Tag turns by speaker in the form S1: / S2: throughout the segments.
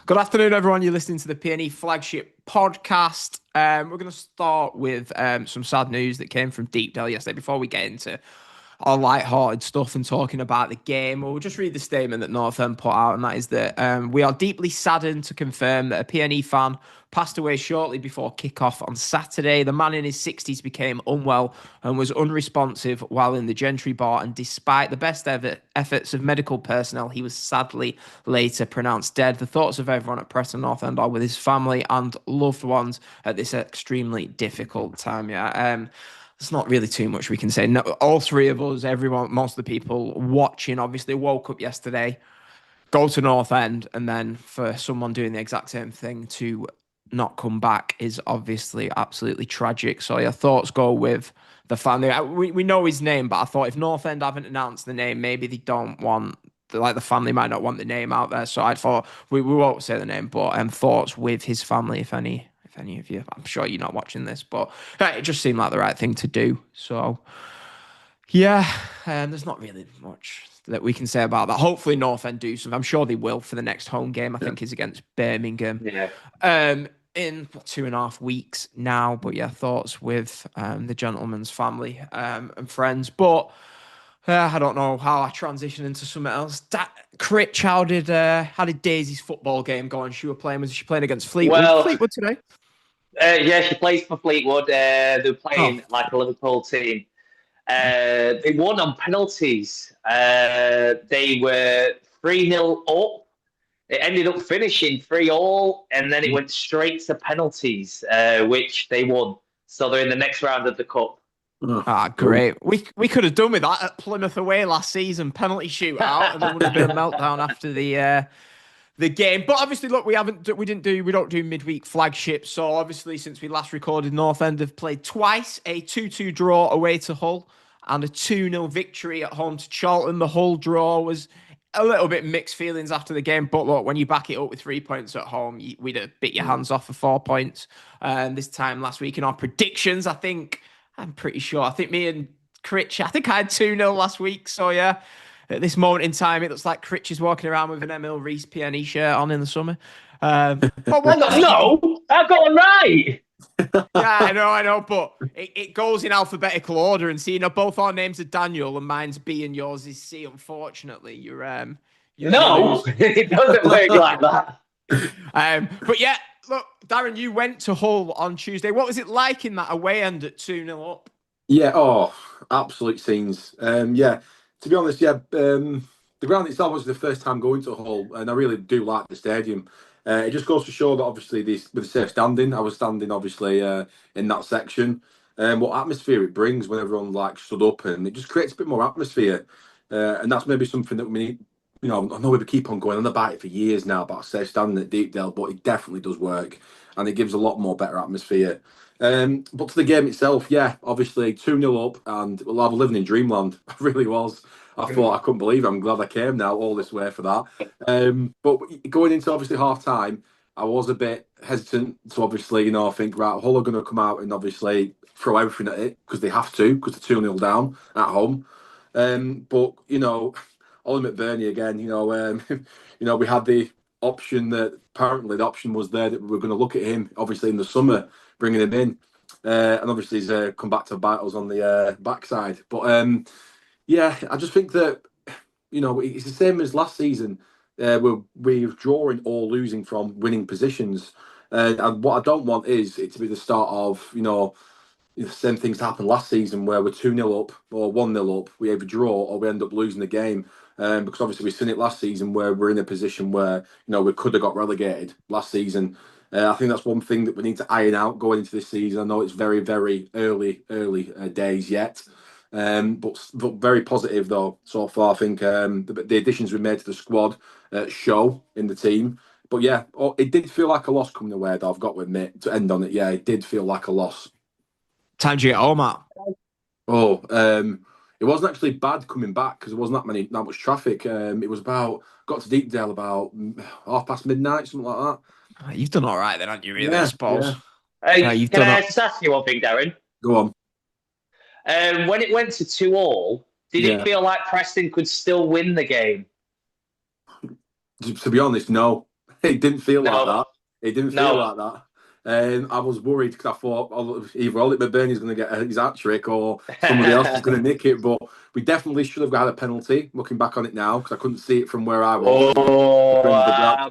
S1: Good afternoon, everyone. You're listening to the PNE Flagship Podcast. We're going to start with some sad news that came from Deep Dell yesterday. Before we get into our light-hearted stuff and talking about the game, we'll just read the statement that Northend put out, and that is that we are deeply saddened to confirm that a PNE fan passed away shortly before kick-off on Saturday. The man in his 60s became unwell and was unresponsive while in the Gentry bar, and despite the best ever efforts of medical personnel, he was sadly later pronounced dead. The thoughts of everyone at Preston North End are with his family and loved ones at this extremely difficult time. There's not really too much we can say. No, all three of us, everyone, most of the people watching, obviously woke up yesterday, go to North End, and then for someone doing the exact same thing to not come back is obviously absolutely tragic. So your thoughts go with the family. We know his name, but I thought if North End haven't announced the name, maybe they don't want, like the family might not want the name out there. So I thought we won't say the name, but thoughts with his family, if any of you. I'm sure you're not watching this, but it just seemed like the right thing to do. So yeah, there's not really much that we can say about that. Hopefully North End do something. I'm sure they will for the next home game. I think is against Birmingham.
S2: Yeah.
S1: In 2.5 weeks now. But yeah, thoughts with the gentleman's family and friends. But I don't know how I transition into something else. Critch, how did Daisy's football game go? And she was she playing against Fleetwood?
S2: Well,
S1: Fleetwood today.
S2: Yeah, she plays for Fleetwood. They're playing like a Liverpool team. They won on penalties. They were 3-0 up. It ended up finishing 3-3, and then it went straight to penalties, which they won. So they're in the next round of the cup.
S1: Great. We could have done with that at Plymouth away last season, penalty shootout, and there would have been a meltdown after the game. But obviously, look, we don't do midweek flagships. So obviously, since we last recorded, North End have played twice, a 2-2 draw away to Hull and a 2-0 victory at home to Charlton. The Hull draw was a little bit mixed feelings after the game, but look, when you back it up with 3 points at home, we'd have bit your hands off for 4 points this time last week. In our predictions, I'm pretty sure. I think me and Critch, I think I had 2-0 last week. So yeah, at this moment in time, it looks like Critch is walking around with an Emil Reese PNE shirt on in the summer.
S2: No, I've got one right.
S1: Yeah, I know, but it goes in alphabetical order, and see, both our names are Daniel, and mine's B, and yours is C. Unfortunately, you're
S2: no, it doesn't work like that.
S1: But yeah, look, Darren, you went to Hull on Tuesday. What was it like in that away end at 2-0 up?
S3: Yeah, absolute scenes. To be honest, the ground itself was the first time going to Hull, and I really do like the stadium. It just goes to show that obviously with the safe standing, I was standing obviously in that section. What atmosphere it brings when everyone stood up, and it just creates a bit more atmosphere. And that's maybe something that we need. I know we keep on going on about it for years now about safe standing at Deepdale, but it definitely does work, and it gives a lot more better atmosphere. But to the game itself, obviously 2-0 up, and I was living in dreamland. I really was. I thought I couldn't believe it. I'm glad I came now all this way for that. But going into obviously half time, I was a bit hesitant to obviously, think, right, Hull are going to come out and obviously throw everything at it because they have to, because they're 2-0 down at home. But, Ollie McBurney again, we had the option that apparently the option was there that we were going to look at him, obviously in the summer, bringing him in. And obviously he's come back to bite us on the backside. But I just think that, it's the same as last season. We're drawing or losing from winning positions. And what I don't want is it to be the start of, the same things happened last season where we're 2-0 up or 1-0 up. We either draw or we end up losing the game. Because obviously we've seen it last season where we're in a position where, we could have got relegated last season. I think that's one thing that we need to iron out going into this season. I know it's very, very early days yet. But very positive though so far. I think the additions we made to the squad show in the team. But yeah, it did feel like a loss coming away. Though I've got to admit, to end on it, it did feel like a loss.
S1: Time to get home, Matt.
S3: It wasn't actually bad coming back because there wasn't that much traffic. It was got to Deepdale about midnight, something like that.
S1: You've done all right then, haven't you? Really, I suppose.
S2: Yeah. Can I just ask you one thing, Darren?
S3: Go on.
S2: When it went to 2-2, did it feel like Preston could still win the game?
S3: To be honest, no. It didn't feel
S2: No.
S3: like that. It didn't
S2: No.
S3: feel like that. I was worried because I thought either Ollie McBurney's going to get his hat trick or somebody else is going to nick it. But we definitely should have had a penalty. Looking back on it now, because I couldn't see it from where I was.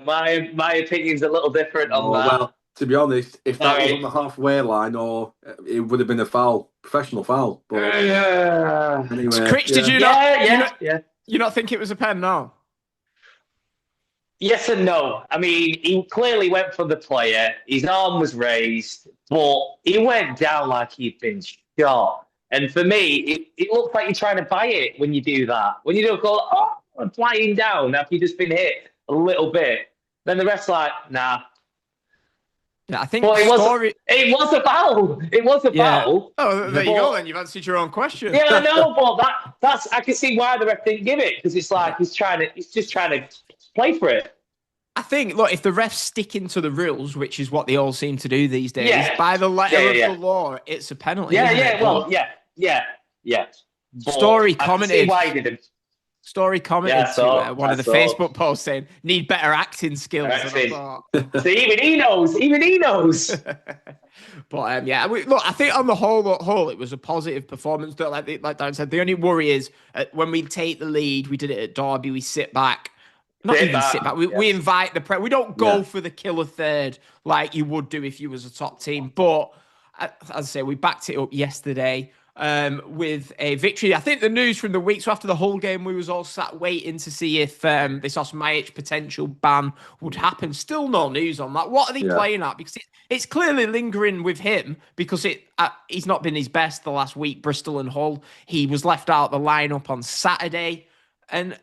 S2: My opinion's a little different on that.
S3: Well, to be honest, if that was on the halfway line, or it would have been a foul, professional foul. But anyway,
S1: Critch, did you
S2: not?
S1: You not think it was a pen? No.
S2: Yes and no. I mean, he clearly went for the player. His arm was raised, but he went down like he'd been shot. And for me, it looks like you're trying to buy it when you do that. When you do go, I'm flying down after you've just been hit a little bit. Then the rest's like, nah.
S1: Yeah, I think
S2: it was a foul. It was a foul.
S1: Oh, there you go. Then you've answered your own question.
S2: Yeah, I know, but that's I can see why the ref didn't give it, because it's like he's just trying to play for it.
S1: I think, look, if the refs stick into the rules, which is what they all seem to do these days, by the letter of the law, it's a penalty. Story commented.
S2: Why he didn't.
S1: Story commented to one of the Facebook posts saying, need better acting skills.
S2: See, even he knows.
S1: But look, I think on the whole, it was a positive performance. Like Darren said, the only worry is when we take the lead, we did it at Derby, we sit back. We invite the press. We don't go for the killer third like you would do if you was a top team. But as I say, we backed it up yesterday with a victory. I think the news from the week, so after the whole game, we was all sat waiting to see if this Osmajic potential ban would happen. Still no news on that. What are they playing at? Because it's clearly lingering with him because he's not been his best the last week, Bristol and Hull. He was left out the lineup on Saturday. And...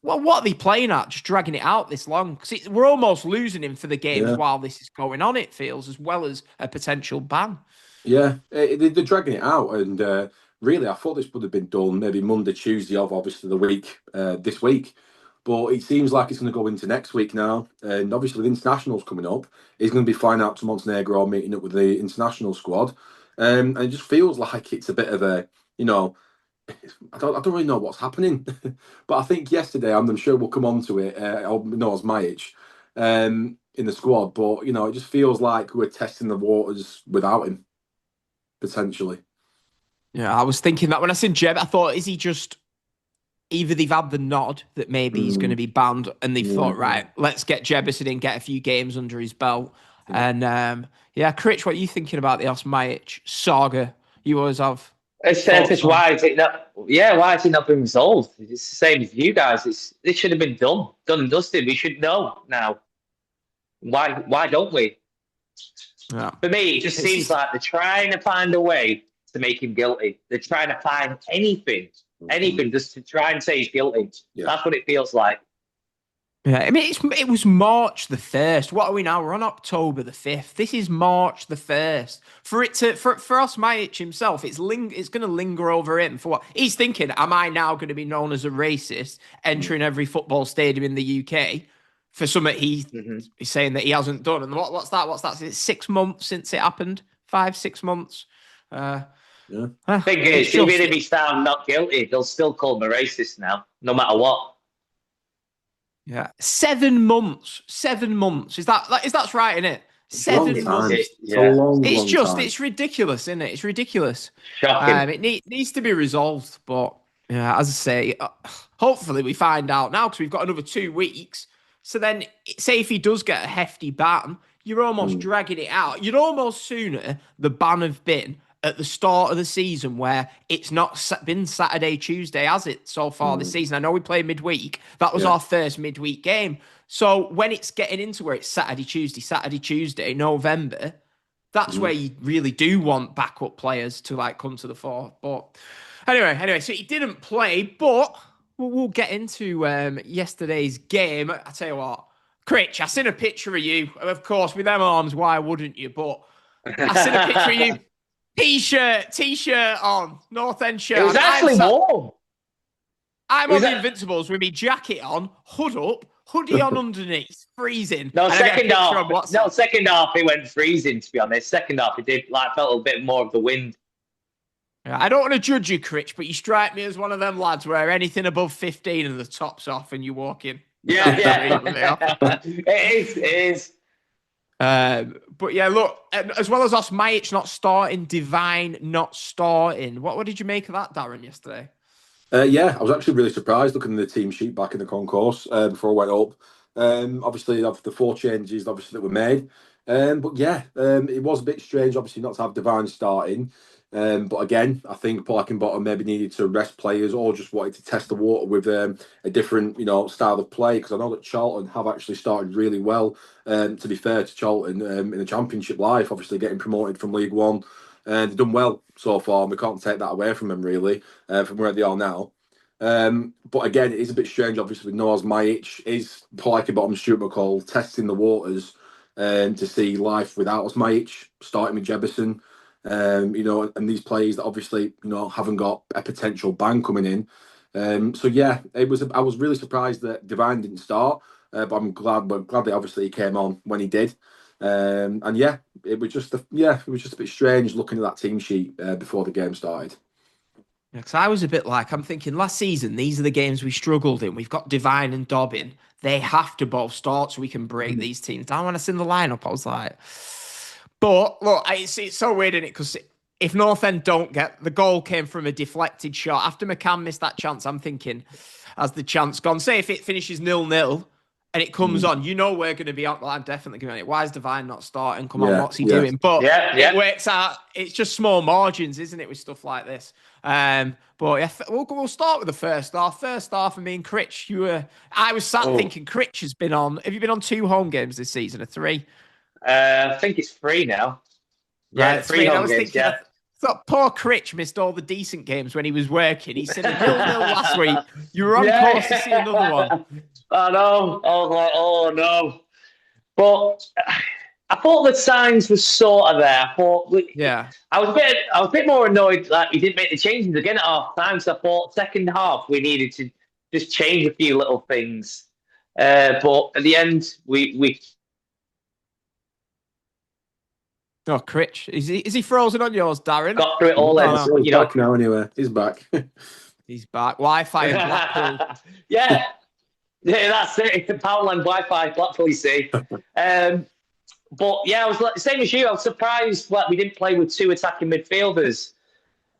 S1: Well, what are they playing at? Just dragging it out this long? Because we're almost losing him for the games while this is going on, it feels, as well as a potential ban.
S3: Yeah, they're dragging it out. And really, I thought this would have been done maybe Monday, Tuesday of, obviously, the week, this week. But it seems like it's going to go into next week now. And obviously, with internationals coming up, he's going to be flying out to Montenegro, meeting up with the international squad. And it just feels like it's a bit of a, I don't really know what's happening, but I think yesterday, I'm sure we'll come on to it, Osmajic in the squad, but, it just feels like we're testing the waters without him, potentially.
S1: Yeah, I was thinking that when I seen Jeb, I thought, is he just, either they've had the nod that maybe he's going to be banned, and they've thought, right, let's get Jebison in, get a few games under his belt. And, Critch, what are you thinking about the Osmajic saga you always have?
S2: It's why is it not? Yeah, why has it not been resolved? It's the same as you guys. This should have been done and dusted. We should know now. Why don't we?
S1: Yeah.
S2: For me, it just seems like they're trying to find a way to make him guilty. They're trying to find anything just to try and say he's guilty. Yeah. That's what it feels like.
S1: Yeah, I mean, it was March the 1st. What are we now? We're on October the 5th. This is March the 1st. For Osmajic himself, it's going to linger over him for what he's thinking. Am I now going to be known as a racist entering every football stadium in the UK for something he's saying that he hasn't done? And what's that? It's 6 months since it happened. 5-6 months.
S2: Thing is, even if he's found not guilty, they'll still call him a racist now, no matter what.
S1: Yeah, 7 months. 7 months. Is that's right, isn't it? 7 months.
S3: It's a long time.
S1: It's ridiculous, isn't it? It's ridiculous.
S2: Shocking.
S1: It needs to be resolved, but as I say, hopefully we find out now because we've got another 2 weeks. So then, say if he does get a hefty ban, you're almost dragging it out. You'd almost sooner the ban have been at the start of the season where it's not been Saturday, Tuesday, has it, so far this season? I know we play midweek. That was our first midweek game. So when it's getting into where it's Saturday, Tuesday, November, that's where you really do want backup players to come to the fore. But anyway, so he didn't play, but we'll get into yesterday's game. I tell you what, Critch, I seen a picture of you. Of course, with them arms, why wouldn't you? But I seen a picture of you. T-shirt on, North End shirt.
S2: It was actually warm.
S1: I'm on the Invincibles with my jacket on, hood up, hoodie on underneath, freezing.
S2: Second half it went freezing, to be honest. Second half it did felt a bit more of the wind.
S1: Yeah, I don't want to judge you, Critch, but you strike me as one of them lads where anything above 15 and the top's off and you walk in.
S2: Yeah. It is.
S1: But yeah, look, as well as Osmajic not starting, Devine not starting. What did you make of that, Darren, yesterday?
S3: Yeah, I was actually really surprised looking at the team sheet back in the concourse before I went up. Obviously, of the 4 changes, obviously that were made. But yeah, it was a bit strange, obviously, not to have Devine starting. But again, I think Paul Heckingbottom maybe needed to rest players or just wanted to test the water with a different, style of play. Because I know that Charlton have actually started really well. To be fair to Charlton, in the Championship life, obviously getting promoted from League One. They've done well so far, and we can't take that away from them, really, from where they are now. But again, it is a bit strange, obviously, with Noah's Majic is Paul Heckingbottom, Stuart McCall testing the waters to see life without Osmajic, starting with Jebison, and these players that obviously, haven't got a potential ban coming in. So yeah, I was really surprised that Devine didn't start, but I'm glad that obviously he came on when he did. And yeah, it was just a bit strange looking at that team sheet before the game started.
S1: Yeah, because I was a bit like, I'm thinking last season, these are the games we struggled in. We've got Devine and Dobbin. They have to both start so we can break these teams down. When I seen the lineup, I was like, but look, it's so weird, isn't it? Because if North End don't get the goal came from a deflected shot after McCann missed that chance, I'm thinking, has the chance gone? Say if it finishes 0-0 and it comes on, we're going to be on. Well, I'm definitely going to. Why is Devine not starting? Come on, what's he doing? But it works out. It's just small margins, isn't it, with stuff like this? But yeah, we'll start with the first half. First half, I mean, Critch, I was sat thinking Critch has been on. Have you been on 2 home games this season or 3?
S2: I think it's 3 now. Yeah, right, 3 home games. I
S1: thought poor Critch missed all the decent games when he was working. He said 0-0 last week. You were on course to see another one.
S2: I know. I was like, oh no. But I thought the signs were sort of there. I was a bit more annoyed that we didn't make the changes again at half time. So I thought second half we needed to just change a few little things. But at the end, we.
S1: Oh, Critch, is he frozen on yours, Darren?
S2: Got through it all.
S3: He's back now. Anyway, he's back.
S1: He's back. Wi-Fi in Blackpool.
S2: Yeah, that's it. It's Powerline Wi-Fi, Blackpool, you see. But yeah, I was like, same as you. I was surprised we didn't play with 2 attacking midfielders.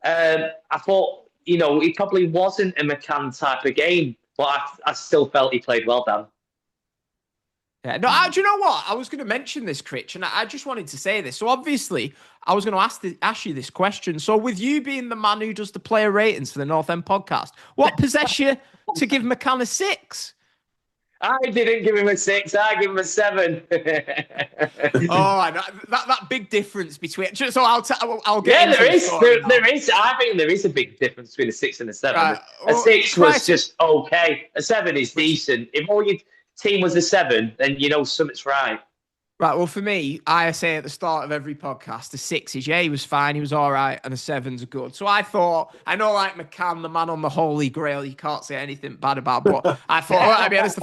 S2: I thought, he probably wasn't a McCann type of game, but I still felt he played well, Dan.
S1: Yeah, no, do you know what? I was going to mention this, Critch, and I just wanted to say this. So obviously, I was going to ask you this question. So with you being the man who does the player ratings for the North End podcast, what possessed you to give McCann a 6?
S2: I didn't give him a 6. I give him a 7.
S1: That big difference between. So I'll get.
S2: Yeah, there is. There is. I think there is a big difference between a 6 and a 7. Right. A 6 was just okay. A 7 is decent. If all your team was a 7, then something's right.
S1: Right, well, for me, I say at the start of every podcast, a 6 is, he was fine, he was all right, and a 7's good. So I thought, I know like McCann, the man on the Holy Grail, you can't say anything bad about, but I thought, I'll be honest,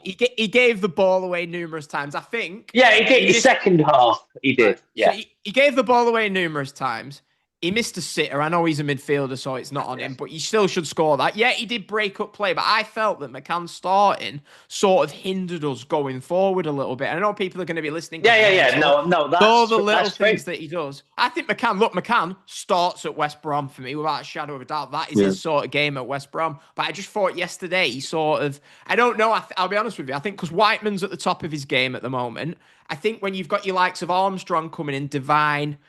S1: he gave the ball away numerous times. I think...
S2: Yeah, he did. The second half, he did. Yeah.
S1: So he gave the ball away numerous times. He missed a sitter. I know he's a midfielder, so it's not on him, but he still should score that. Yeah, he did break up play, but I felt that McCann starting sort of hindered us going forward a little bit. And I know people are going to be listening.
S2: Yeah. No, that's
S1: all the little things that he does. I think McCann starts at West Brom for me, without a shadow of a doubt. That is his sort of game at West Brom. But I just thought yesterday he sort of, I don't know, I'll be honest with you. I think because Whiteman's at the top of his game at the moment, I think when you've got your likes of Armstrong coming in, Devine,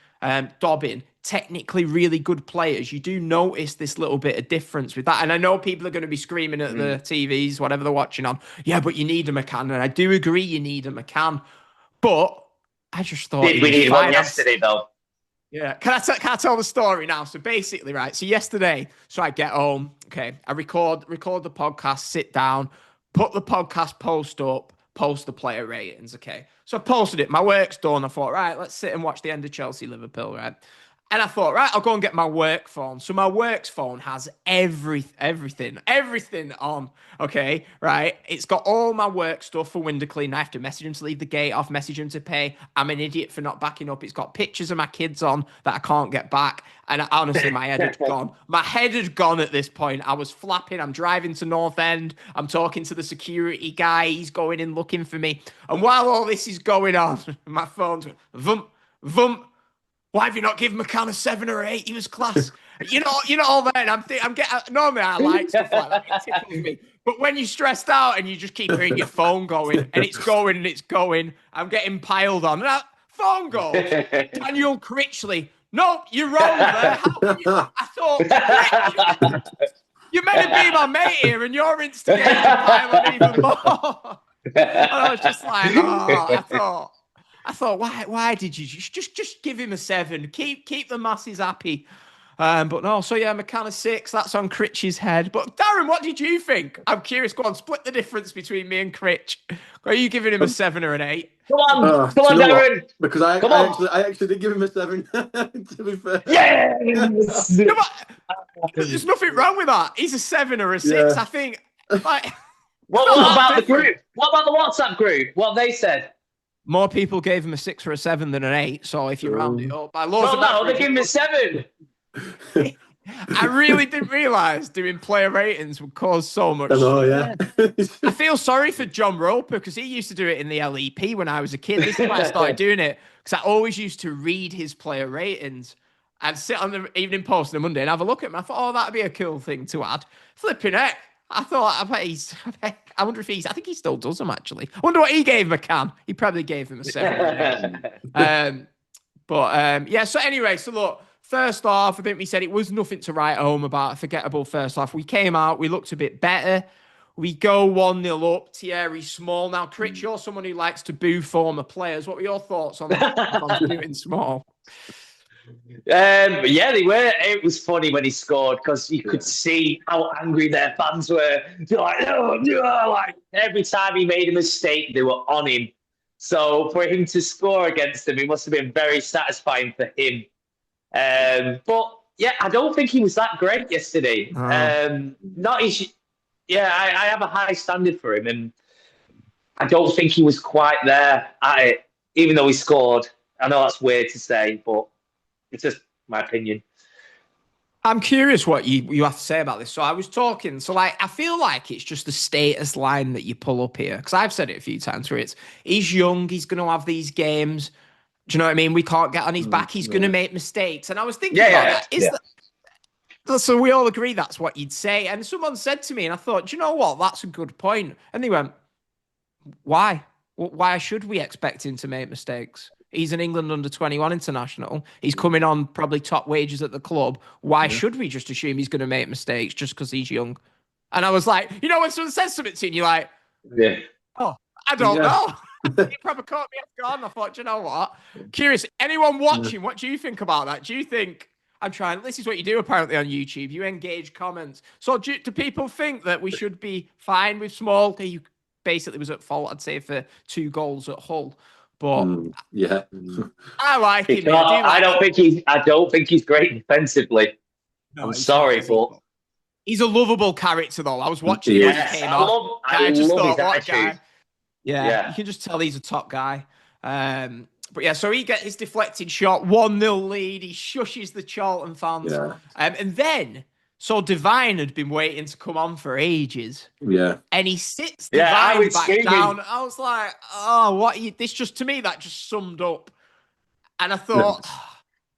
S1: Dobbin, technically really good players, you do notice this little bit of difference with that. And I know people are going to be screaming at the TVs, whatever they're watching on, yeah, but you need a McCann. And I do agree you need a McCann. But I just thought...
S2: Did we need one yesterday, though?
S1: Yeah. Can I tell the story now? So basically, right, so yesterday, I get home, okay, I record the podcast, sit down, put the podcast post up, post the player ratings, okay. So I posted it. My work's done. I thought, right, let's sit and watch the end of Chelsea-Liverpool, right? And I thought, right, I'll go and get my work phone. So my work's phone has everything on. Okay, right. It's got all my work stuff for window clean. I have to message him to leave the gate off, message him to pay. I'm an idiot for not backing up. It's got pictures of my kids on that I can't get back. And honestly, my head had gone. My head had gone at this point. I was flapping. I'm driving to North End. I'm talking to the security guy. He's going in looking for me. And while all this is going on, my phone's vump, vump. Why have you not given McCann a 7 or 8? He was class. You know all that. I'm getting. Normally I like stuff like that. It tickles me. But when you're stressed out and you just keep hearing your phone going and it's going and it's going, I'm getting piled on. And that phone goes. Daniel Critchley. No, you're wrong there. I thought you're meant to be my mate here, and you're instigating the pile on even more. And I was just like, I thought, why did you just give him a 7? Keep the masses happy. But no, so yeah, McCann 6. That's on Critch's head. But Darren, what did you think? I'm curious. Go on, split the difference between me and Critch. Are you giving him a 7 or an 8?
S2: Come on, Darren.
S3: What? Because I actually did give him a 7. To be fair.
S2: Yes.
S1: No, there's nothing wrong with that. He's a 7 or a 6.
S3: Yeah.
S1: I think. Like,
S2: what about the group? What about the WhatsApp group? What they said?
S1: More people gave him a 6 or a 7 than an 8. So if you round it up by laws of
S2: no, they gave him a 7.
S1: I really didn't realise doing player ratings would cause so much. I feel sorry for John Roper because he used to do it in the LEP when I was a kid. This is why I started doing it because I always used to read his player ratings and sit on the Evening Post on a Monday and have a look at him. I thought, that'd be a cool thing to add. Flipping heck. I wonder if I think he still does them actually. I wonder what he gave McCann. He probably gave him a 7. Yeah, so anyway, so look, first half, I think we said it was nothing to write home about, a forgettable first half. We came out, we looked a bit better. We go 1-0 up, Thierry Small. Now, Critch, you're someone who likes to boo former players. What were your thoughts on doing Small?
S2: Yeah, they were. It was funny when he scored because you could see how angry their fans were. They're like, oh, no. Like every time he made a mistake, they were on him. So for him to score against them, it must have been very satisfying for him. But yeah, I don't think he was that great yesterday. Not his. Yeah, I have a high standard for him, and I don't think he was quite there at it, even though he scored. I know that's weird to say, but it's just my opinion.
S1: I'm curious what you have to say about this. So I was talking, I feel like it's just the status line that you pull up here. Because I've said it a few times where he's young, he's going to have these games. Do you know what I mean? We can't get on his back. He's going to make mistakes. And I was thinking about that. So we all agree that's what you'd say. And someone said to me, and I thought, do you know what? That's a good point. And they went, why? Why should we expect him to make mistakes? He's an England under-21 international. He's coming on probably top wages at the club. Why should we just assume he's going to make mistakes just because he's young? And I was like, when someone says something to you, you're like, I don't know. He probably caught me off guard. And I thought, do you know what? Curious. Anyone watching, what do you think about that? Do you think, this is what you do apparently on YouTube. You engage comments. So do people think that we should be fine with Small? He basically was at fault, I'd say, for 2 goals at Hull. But I like him.
S2: I don't think he's great defensively. No, I'm sorry, but
S1: he's a lovable character, though. I was watching him when he came off. I just thought, what a guy. Yeah, you can just tell he's a top guy. But yeah, so he gets his deflected shot, 1-0 lead. He shushes the Charlton fans, and then. So Devine had been waiting to come on for ages. Yeah. And he sits Devine back down. I was like, this just, to me, that just summed up. And I thought,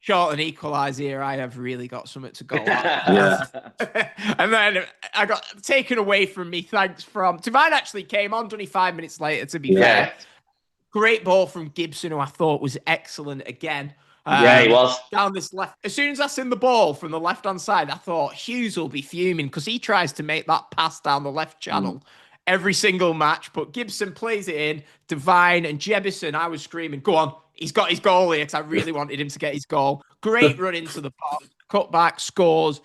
S1: Charlton equalise here. I have really got something to go at. And then I got taken away from me. Thanks from Devine actually came on 25 minutes later, to be fair. Great ball from Gibson, who I thought was excellent again.
S2: He was.
S1: Down this left. As soon as I seen the ball from the left-hand side, I thought Hughes will be fuming because he tries to make that pass down the left channel every single match. But Gibson plays it in. Devine and Jebison, I was screaming, go on. He's got his goal here because I really wanted him to get his goal. Great run into the box. Cut back, scores.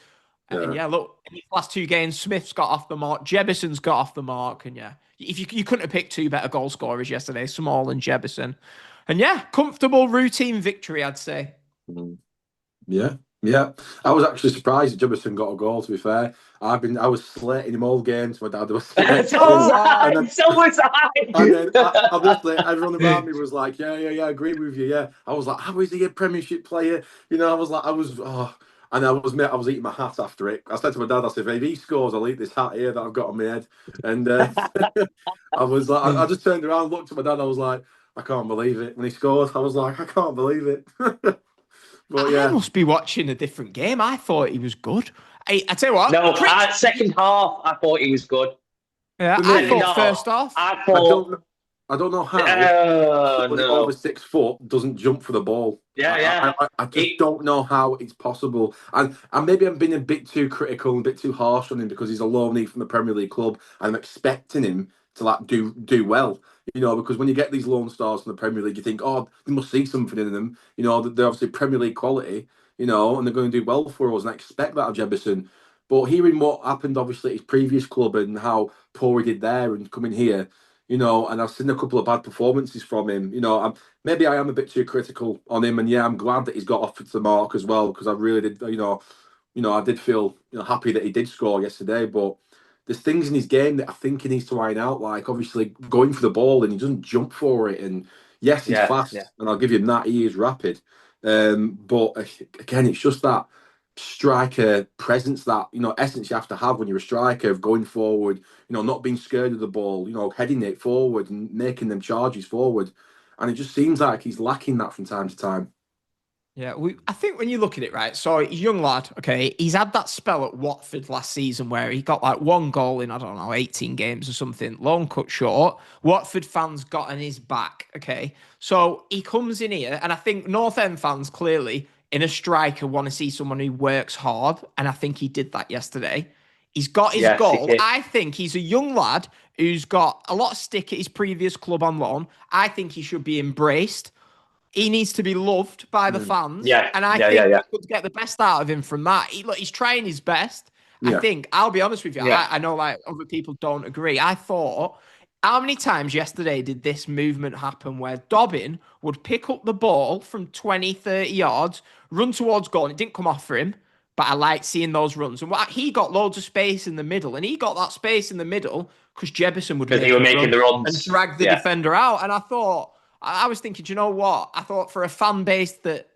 S1: And look, in the last 2 games, Smith's got off the mark. Jebison's got off the mark. And if you couldn't have picked 2 better goal scorers yesterday, Small and Jebison. And comfortable routine victory, I'd say.
S3: Yeah, yeah. I was actually surprised that Jefferson got a goal. To be fair, I was slating him all games. My dad was sitting next
S2: So
S3: to
S2: was
S3: him,
S2: I.
S3: and then
S2: So was
S3: and then
S2: I.
S3: obviously everyone around me was like, yeah, I agree with you. Yeah, I was like, how is he a Premiership player? You know, I was like, and I was eating my hat after it. I said to my dad, I said, if he scores, I'll eat this hat here that I've got on my head. And I was like, I just turned around, looked at my dad, I was like, I can't believe it. When he scored, I was like, I can't believe it. But
S1: I
S3: yeah.
S1: must be watching a different game. I thought he was good. I tell you what,
S2: No, second half, I thought he was good.
S1: yeah,
S3: For
S1: I
S3: me,
S2: Second
S1: thought
S2: half,
S1: first off.
S2: I
S3: I
S2: thought,
S3: don't I don't know how somebody over
S2: no.
S3: 6 foot doesn't jump for the ball.
S2: Yeah, yeah.
S3: I just don't know how it's possible. And maybe I'm being a bit too critical and a bit too harsh on him because he's a loanee from the Premier League club. And I'm expecting him to like do well. You know, because when you get these loan stars from the Premier League, you think, oh, they must see something in them. You know, they're obviously Premier League quality, you know, and they're going to do well for us. And I expect that of Jebison. But hearing what happened, obviously, at his previous club and how poor he did there and coming here, you know, and I've seen a couple of bad performances from him. You know, maybe I am a bit too critical on him, and yeah, I'm glad that he's got off to the mark as well because I really did, I did feel happy that he did score yesterday. But there's things in his game that I think he needs to iron out, like obviously going for the ball and he doesn't jump for it. And yes, he's
S2: Yeah,
S3: fast,
S2: yeah.
S3: and I'll give him that. He is rapid, but again, it's just that striker presence that essence you have to have when you're a striker of going forward, not being scared of the ball, heading it forward and making them charges forward. And it just seems like he's lacking that from time to time.
S1: Yeah, I think when you look at it, right, so he's a young lad, okay, he's had that spell at Watford last season where he got like one goal in, I don't know, 18 games or something, loan cut short. Watford fans got on his back, okay? So he comes in here, and I think North End fans clearly, in a striker, want to see someone who works hard, and I think he did that yesterday. He's got his
S2: Yes, he
S1: goal.
S2: did.
S1: I think he's a young lad who's got a lot of stick at his previous club on loan. I think he should be embraced. He needs to be loved by the fans.
S2: Yeah,
S1: And I
S2: yeah,
S1: think
S2: yeah, yeah.
S1: we could get the best out of him from that. He's trying his best. I
S3: Yeah.
S1: think, I'll be honest with you,
S2: Yeah.
S1: I know like other people don't agree. I thought, how many times yesterday did this movement happen where Dobbin would pick up the ball from 20, 30 yards, run towards goal, and it didn't come off for him, but I like seeing those runs. And he got loads of space in the middle, and he got that space in the middle because Jebison would
S2: Because they were making the runs.
S1: and drag the defender out. And I thought, I was thinking, do you know what? I thought for a fan base that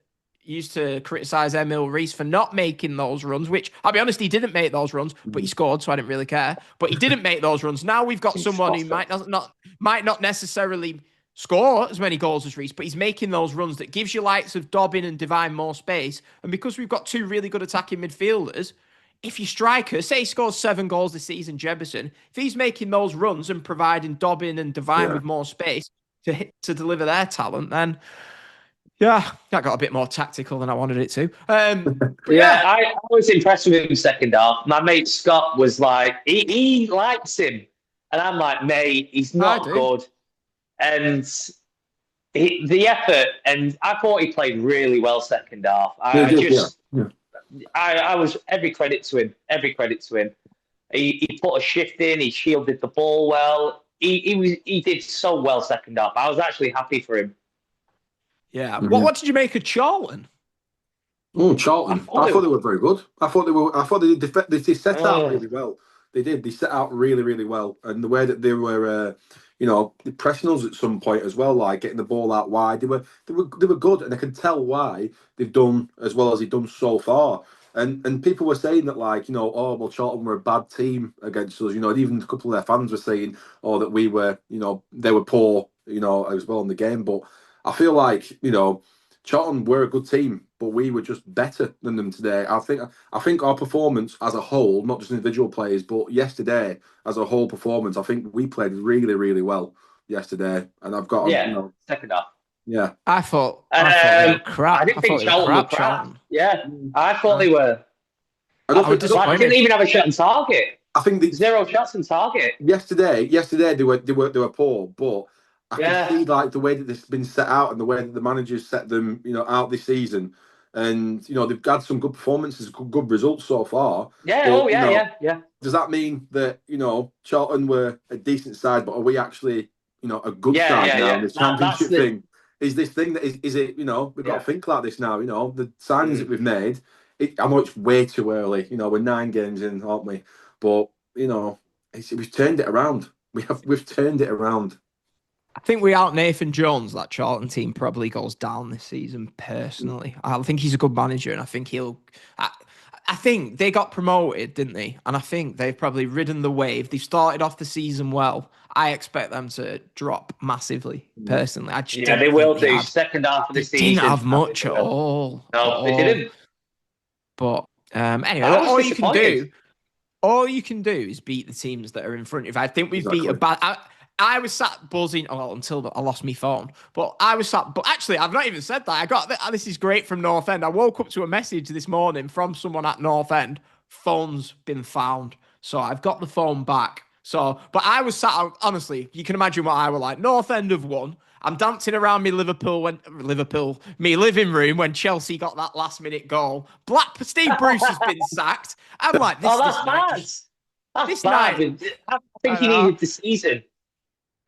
S1: used to criticize Emil Reese for not making those runs, which I'll be honest, he didn't make those runs, but he scored, so I didn't really care. But he didn't make those runs. Now we've got someone who might not necessarily score as many goals as Reese, but he's making those runs that gives you likes of Dobbin and Devine more space. And because we've got two really good attacking midfielders, if your striker, say he scores 7 goals this season, Jebison, if he's making those runs and providing Dobbin and Devine with more space to deliver their talent, then yeah, that got a bit more tactical than I wanted it to.
S2: I was impressed with him second half. My mate Scott was like, he likes him. And I'm like, mate, he's not good. And the effort, and I thought he played really well second half. I was every credit to him. Every credit to him. He put a shift in. He shielded the ball well. He did so well second half. I was actually happy for him.
S1: Yeah. What did you make of Charlton?
S3: Oh, Charlton! I thought they were very good. I thought they set out really well. They did. They set out really, really well, and the way that they were, pressing us at some point as well, like getting the ball out wide. They were good, and I can tell why they've done as well as they've done so far. And people were saying that, like, oh, well, Charlton were a bad team against us. And even a couple of their fans were saying, oh, that we were, they were poor, as well in the game. But I feel like, Charlton were a good team, but we were just better than them today. I think our performance as a whole, not just individual players, but yesterday as a whole performance, I think we played really, really well yesterday. And I've got,
S2: second half.
S3: Yeah,
S1: I thought they were crap.
S2: I didn't think Charlton were crap. Yeah, I thought they were.
S1: I
S2: didn't even have a shot on target.
S3: I think
S2: 0 shots on target.
S3: Yesterday they were poor, but I can see like the way that this has been set out and the way that the managers set them, out this season, and they've had some good performances, good results so far.
S2: Yeah, but, yeah.
S3: Does that mean that Charlton were a decent side, but are we actually a good side now in the championship thing? is this thing that is it, we've got to think like this now, the signings that we've made. I know it's way too early, we're 9 games in, aren't we? But, we've turned it around. We've turned it around.
S1: I think without Nathan Jones, that Charlton team probably goes down this season, personally. I think he's a good manager, and I think I think they got promoted, didn't they? And I think they've probably ridden the wave. They've started off the season well. I expect them to drop massively, personally.
S2: They will do. Second half of the season.
S1: They didn't have much at all.
S2: No, they didn't.
S1: But anyway, all you can do is beat the teams that are in front of you. I think we've beat a bad... I was sat buzzing until I lost my phone. But actually, I've not even said that. I got this is great from North End. I woke up to a message this morning from someone at North End. Phone's been found. So I've got the phone back. But I was sat, honestly, you can imagine what I was like. North End have won. I'm dancing around me living room when Chelsea got that last minute goal. Steve Bruce has been sacked. I'm like,
S2: that's bad. That's bad. I think he needed the season.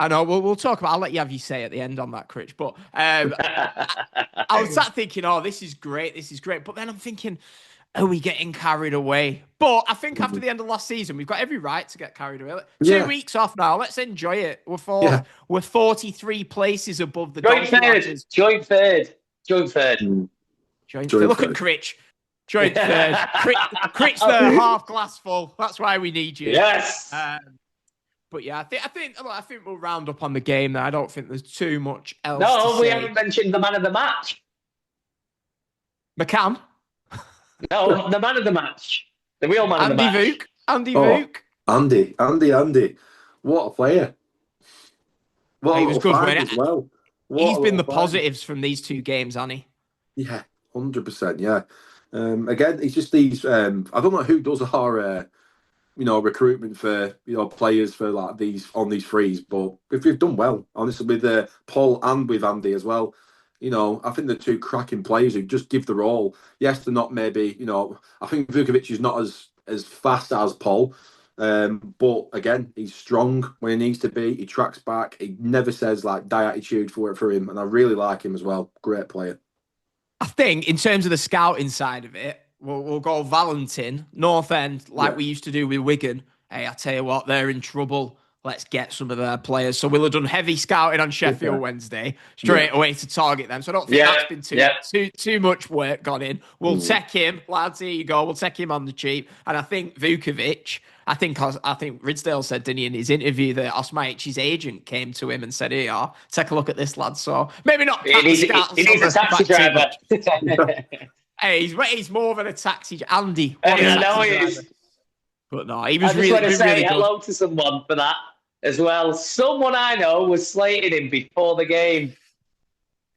S1: I know. We'll talk about. I'll let you have your say at the end on that, Critch. But I was sat thinking, "Oh, this is great. This is great." But then I'm thinking, "Are we getting carried away?" But I think after the end of last season, we've got every right to get carried away. 2 weeks off now. Let's enjoy it. We're 43 places above the
S2: joint third.
S1: Look at Critch. Joint third. Critch there, half glass full. That's why we need you.
S2: Yes.
S1: But yeah, I think we'll round up on the game there. I don't think there's too much else.
S2: No, we haven't mentioned the man of the match.
S1: McCann?
S2: No, the man of the match. The real man of the match.
S1: Andy Vuk.
S3: Andy. What a player.
S1: He was good,
S3: as well.
S1: He's been the positives from these 2 games, hasn't he?
S3: Yeah, 100%, yeah. Again, it's just these... I don't know who does our... recruitment for players for like these on these frees, but we've done well, honestly, with Paul and with Andy as well. I think they're 2 cracking players who just give their all. Yes, they're not maybe. I think Vukovic is not as fast as Paul, but again, he's strong when he needs to be. He tracks back. He never says like die attitude for him, and I really like him as well. Great player.
S1: I think in terms of the scouting side of it. We'll go Valentin, North End, we used to do with Wigan. Hey, I tell you what, they're in trouble. Let's get some of their players. So we'll have done heavy scouting on Sheffield Wednesday, straight away to target them. So I don't think that's been too much work gone in. We'll take him, lads, here you go. We'll take him on the cheap. And I think Vukovic, I think Ridsdale said, didn't he, in his interview that Osmajic's agent came to him and said, here you are, take a look at this, lad. So maybe not.
S2: He needs a taxi driver.
S1: Hey, he's more than a taxi. Andy.
S2: I know he is.
S1: But no, he was
S2: really good. I just want to say
S1: really
S2: hello to someone for that as well. Someone I know was slating him before the game.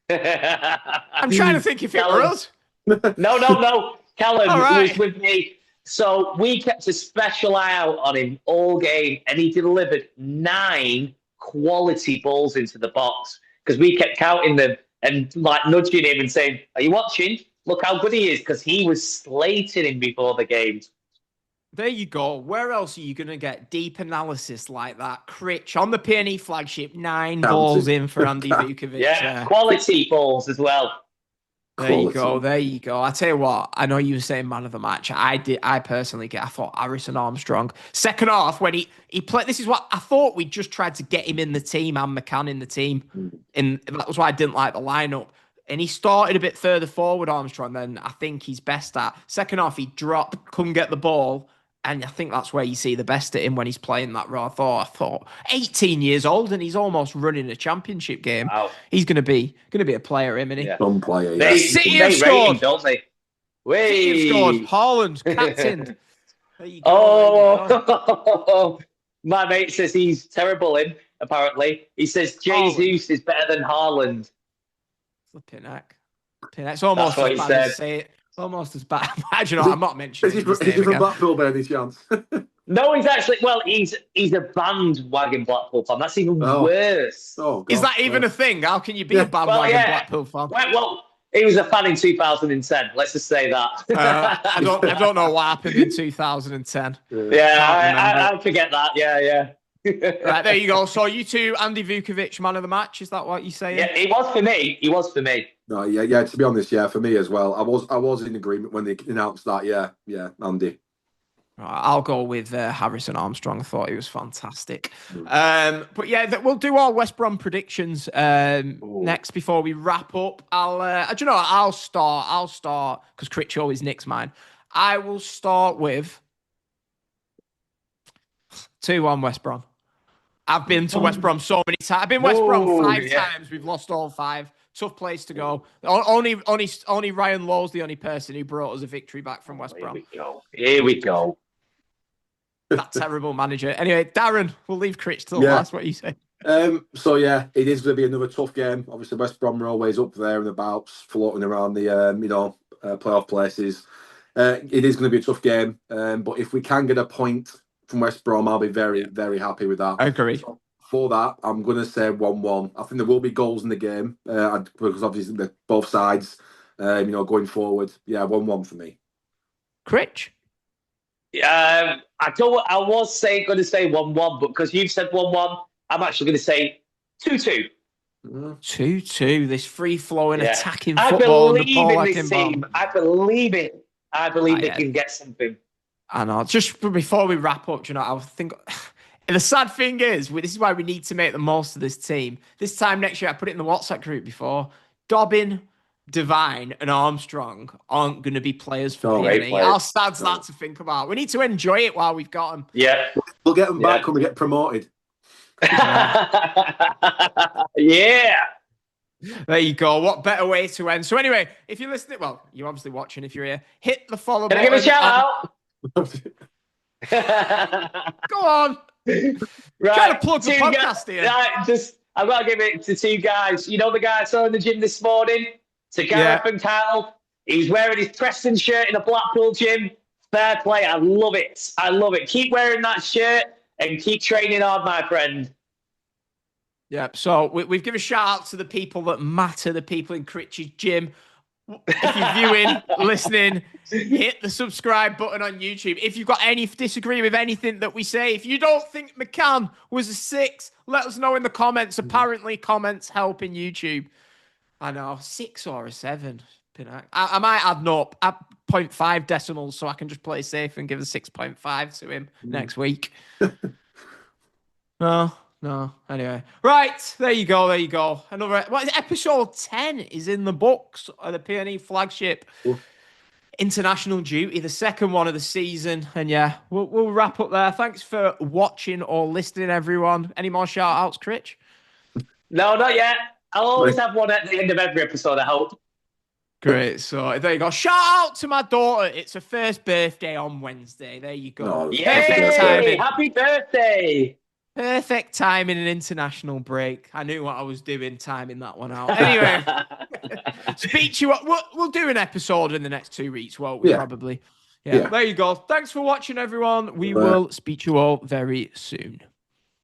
S1: I'm trying to think if it were us.
S2: No. Callum was with me. So we kept a special eye out on him all game, and he delivered 9 quality balls into the box because we kept counting them and like nudging him and saying, "Are you watching? Look how good he is," because he was slating him before the game.
S1: There you go. Where else are you going to get deep analysis like that? Critch on the PNE Flagship, 9 balls in for Andy Vukovic.
S2: Yeah, quality balls as well.
S1: There you go. I tell you what, I know you were saying man of the match. I thought Harrison Armstrong. Second half, when he played, this is what I thought we just tried to get him in the team and McCann in the team. And that was why I didn't like the lineup. And he started a bit further forward, Armstrong, than I think he's best at. Second half, he dropped, couldn't get the ball. And I think that's where you see the best at him when he's playing that role. I thought 18 years old and he's almost running a championship game. Wow. He's going to be a player, isn't he?
S3: Yeah. Some player,
S2: yeah. City have scored, don't they?
S1: City have scored. Haaland, captain. There you go.
S2: Oh, my mate says he's terrible apparently. He says Jesus is better than Haaland.
S1: Flipping heck. It's almost as bad as say it. Almost as bad. Imagine I'm not mentioning.
S3: Is he from Blackpool by any chance?
S2: No, he's actually. Well, he's a bandwagon Blackpool fan. That's even worse.
S3: Oh, God,
S1: is that even a thing? How can you be a bandwagon Blackpool fan?
S2: Well, he was a fan in 2010. Let's just say that.
S1: I don't know what happened in 2010.
S2: Yeah, I forget that. Yeah.
S1: Right, there you go. So you two, Andy Vukovic, man of the match. Is that what you're saying?
S2: Yeah, he was for me. He was for me.
S3: No, yeah. To be honest, yeah, for me as well. I was in agreement when they announced that. Yeah, Andy.
S1: I'll go with Harrison Armstrong. I thought he was fantastic. But yeah, we'll do our West Brom predictions next before we wrap up. I'll start because Critch always nicks mine. I will start with 2-1 West Brom. I've been to West Brom so many times. I've been West Brom 5 times. We've lost all 5. Tough place to go. Only Ryan Lowe's the only person who brought us a victory back from West Brom.
S2: Here we go.
S1: That terrible manager. Anyway, Darren, we'll leave Critch till last. What you say?
S3: So yeah, it is going to be another tough game. Obviously, West Brom are always up there and about, floating around the playoff places. It is going to be a tough game. But if we can get a point from West Brom, I'll be very, very happy with that.
S1: I agree.
S3: So for that, I'm going to say 1-1. I think there will be goals in the game because obviously both sides, going forward. Yeah, 1-1 for me.
S1: Critch?
S2: I was going to say 1-1, but because you've said 1-1, I'm actually going to say 2-2.
S1: 2-2. This free-flowing attacking football.
S2: I believe in this team. I believe it. I believe they can get something.
S1: I know. Just before we wrap up, I think the sad thing is, this is why we need to make the most of this team. This time next year, I put it in the WhatsApp group before. Dobbin, Devine, and Armstrong aren't going to be players for PNE. How sad's that to think about? We need to enjoy it while we've got them.
S2: Yeah,
S3: we'll get them back when we get promoted.
S2: Yeah.
S1: There you go. What better way to end? So anyway, if you're listening, well, you're obviously watching if you're here. Hit the follow button.
S2: Can I give a shout out?
S1: Go on.
S2: Right.
S1: Trying to plug the podcast here.
S2: Right, I've got to give it to 2 guys. You know the guy I saw in the gym this morning? To Gareth and Kyle. He's wearing his Preston shirt in a Blackpool gym. Fair play. I love it. Keep wearing that shirt and keep training hard, my friend.
S1: Yeah, so we've given a shout out to the people that matter, the people in Critch's gym. If you're viewing, listening, hit the subscribe button on YouTube. If you've got disagree with anything that we say, if you don't think McCann was a 6, let us know in the comments. Apparently, comments help in YouTube. I know, 6 or a 7. I might add up at 0.5 decimals so I can just play safe and give a 6.5 to him next week. No. Anyway, right, there you go. Episode 10 is in the books of the PNE Flagship. International Duty, the second one of the season. And yeah, we'll wrap up there. Thanks for watching or listening, everyone. Any more shout outs, Critch?
S2: No, not yet. I'll always have one at the end of every episode, I hope.
S1: Great. So there you go. Shout out to my daughter. It's her first birthday on Wednesday. There you go.
S2: Yay! Happy birthday.
S1: Perfect timing, an international break. I knew what I was doing, timing that one out. Anyway, speak to you. We'll do an episode in the next 2 weeks, won't we? Yeah. Probably. Yeah. There you go. Thanks for watching, everyone. We will speak to you all very soon.